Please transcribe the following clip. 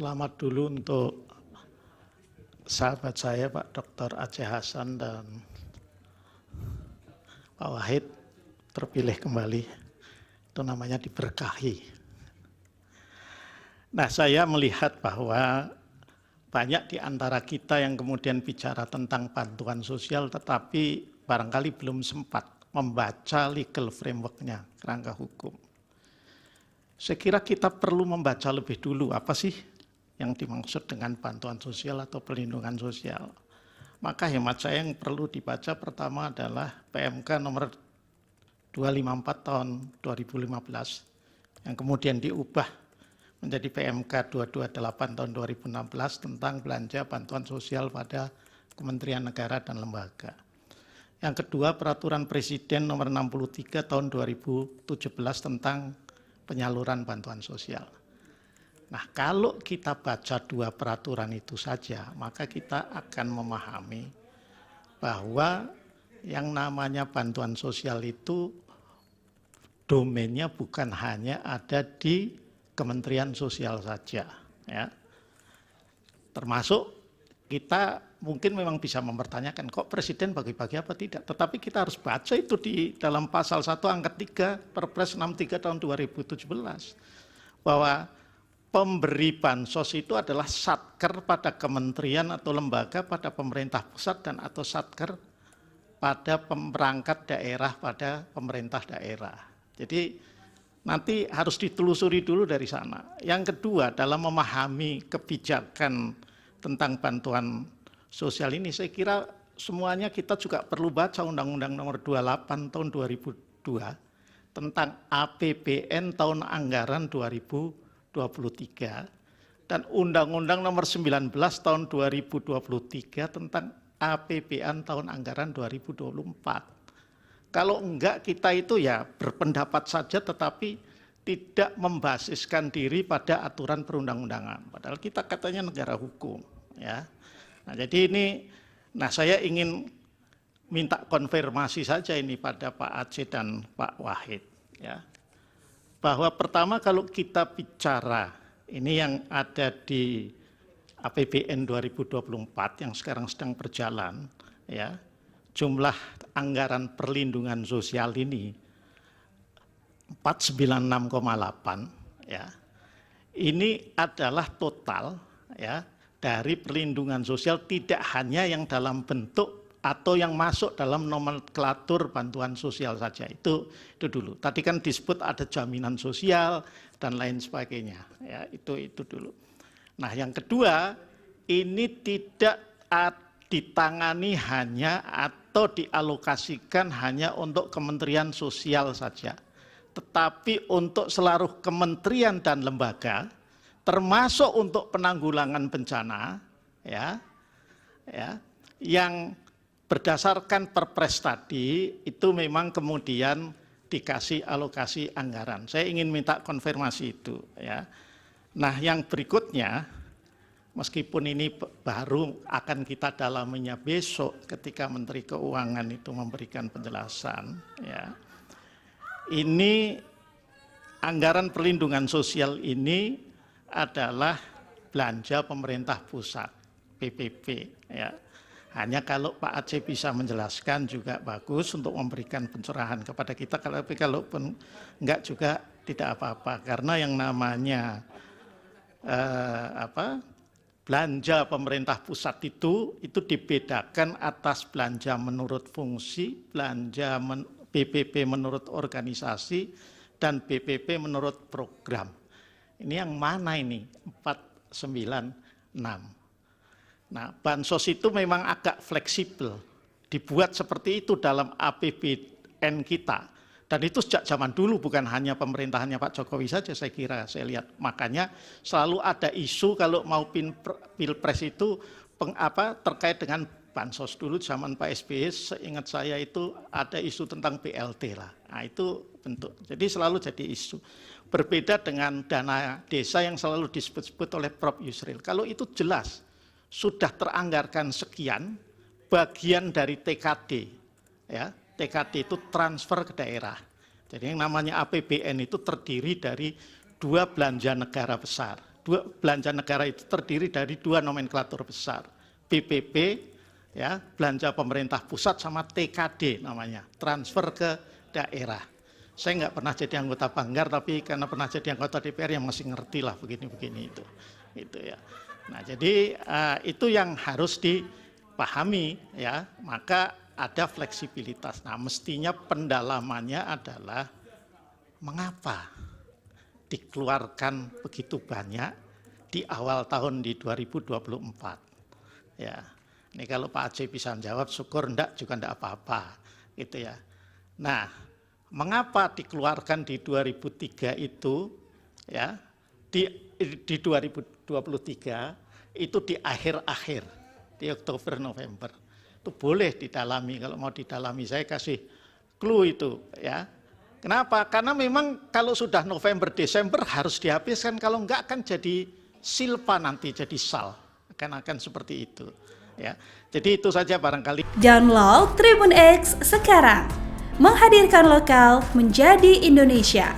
Selamat dulu untuk sahabat saya Pak Dr. Aceh Hasan dan Pak Wahid terpilih kembali. Itu namanya diberkahi. Nah, saya melihat bahwa banyak di antara kita yang kemudian bicara tentang bantuan sosial tetapi barangkali belum sempat membaca legal framework-nya, kerangka hukum. Saya kira kita perlu membaca lebih dulu apa sih yang dimaksud dengan bantuan sosial atau perlindungan sosial. Maka hemat saya yang perlu dibaca pertama adalah PMK nomor 254 tahun 2015 yang kemudian diubah menjadi PMK 228 tahun 2016 tentang belanja bantuan sosial pada Kementerian Negara dan lembaga. Yang kedua, Peraturan Presiden nomor 63 tahun 2017 tentang penyaluran bantuan sosial. Nah, kalau kita baca dua peraturan itu saja, maka kita akan memahami bahwa yang namanya bantuan sosial itu domainnya bukan hanya ada di Kementerian Sosial saja, ya. Termasuk kita mungkin memang bisa mempertanyakan kok presiden bagi-bagi apa tidak, tetapi kita harus baca itu di dalam pasal 1 angka 3 Perpres 63 tahun 2017 bahwa pemberi bansos itu adalah satker pada kementerian atau lembaga pada pemerintah pusat dan atau satker pada perangkat daerah pada pemerintah daerah. Jadi nanti harus ditelusuri dulu dari sana. Yang kedua, dalam memahami kebijakan tentang bantuan sosial ini, saya kira semuanya kita juga perlu baca Undang-Undang nomor 28 tahun 2002 tentang APBN tahun anggaran 2023 dan Undang-Undang nomor 19 tahun 2023 tentang APBN tahun anggaran 2024. Kalau enggak kita itu ya berpendapat saja tetapi tidak membasiskan diri pada aturan perundang-undangan. Padahal kita katanya negara hukum, ya. Nah, jadi ini, saya ingin minta konfirmasi saja ini pada Pak Aceh dan Pak Wahid, ya. Bahwa pertama kalau kita bicara ini yang ada di APBN 2024 yang sekarang sedang berjalan, ya. Jumlah anggaran perlindungan sosial ini 496,8, ya. Ini adalah total, ya, dari perlindungan sosial tidak hanya yang dalam bentuk atau yang masuk dalam nomenklatur bantuan sosial saja. Itu dulu. Tadi kan disebut ada jaminan sosial dan lain sebagainya, ya. Itu dulu. Nah, yang kedua, ini tidak ditangani hanya atau dialokasikan hanya untuk Kementerian Sosial saja, tetapi untuk seluruh kementerian dan lembaga, termasuk untuk penanggulangan bencana, ya, yang berdasarkan Perpres tadi itu memang kemudian dikasih alokasi anggaran. Saya ingin minta konfirmasi itu, ya. Nah, yang berikutnya, meskipun ini baru akan kita dalaminya besok ketika Menteri Keuangan itu memberikan penjelasan, ya. Ini anggaran perlindungan sosial ini adalah belanja pemerintah pusat, PPP, ya. Hanya kalau Pak Aceh bisa menjelaskan juga bagus untuk memberikan pencerahan kepada kita, tapi kalaupun enggak juga tidak apa-apa, karena yang namanya belanja pemerintah pusat itu dibedakan atas belanja menurut fungsi, belanja BPP menurut organisasi, dan BPP menurut program. Ini yang mana ini? 496. Nah, bansos itu memang agak fleksibel, dibuat seperti itu dalam APBN kita. Dan itu sejak zaman dulu, bukan hanya pemerintahannya Pak Jokowi saja saya kira, saya lihat. Makanya selalu ada isu kalau mau pilpres itu terkait dengan bansos. Dulu zaman Pak SBY, seingat saya itu ada isu tentang BLT lah. Nah, itu bentuk. Jadi selalu jadi isu. Berbeda dengan dana desa yang selalu disebut-sebut oleh Prof. Yusril. Kalau itu jelas, sudah teranggarkan sekian, bagian dari TKD, ya. TKD itu transfer ke daerah. Jadi yang namanya APBN itu terdiri dari dua belanja negara besar. belanja negara itu terdiri dari dua nomenklatur besar, BPP, ya, belanja pemerintah pusat, sama TKD namanya, transfer ke daerah. Saya nggak pernah jadi anggota Banggar, tapi karena pernah jadi anggota DPR yang masih ngerti lah begini-begini itu ya. Nah, jadi itu yang harus dipahami ya, maka ada fleksibilitas. Nah, mestinya pendalamannya adalah mengapa dikeluarkan begitu banyak di awal tahun di 2024. Ya, ini kalau Pak Aceh bisa menjawab, syukur, enggak juga enggak apa-apa, gitu ya. Nah, mengapa dikeluarkan di 2003 itu, ya, di 2023 itu di akhir-akhir, di Oktober November. Itu boleh didalami, kalau mau didalami saya kasih clue itu, ya. Kenapa? Karena memang kalau sudah November Desember harus dihabiskan, kalau enggak akan jadi silpa nanti, jadi sal, akan seperti itu. Ya, jadi itu saja barangkali. Download Tribun X sekarang, menghadirkan lokal menjadi Indonesia.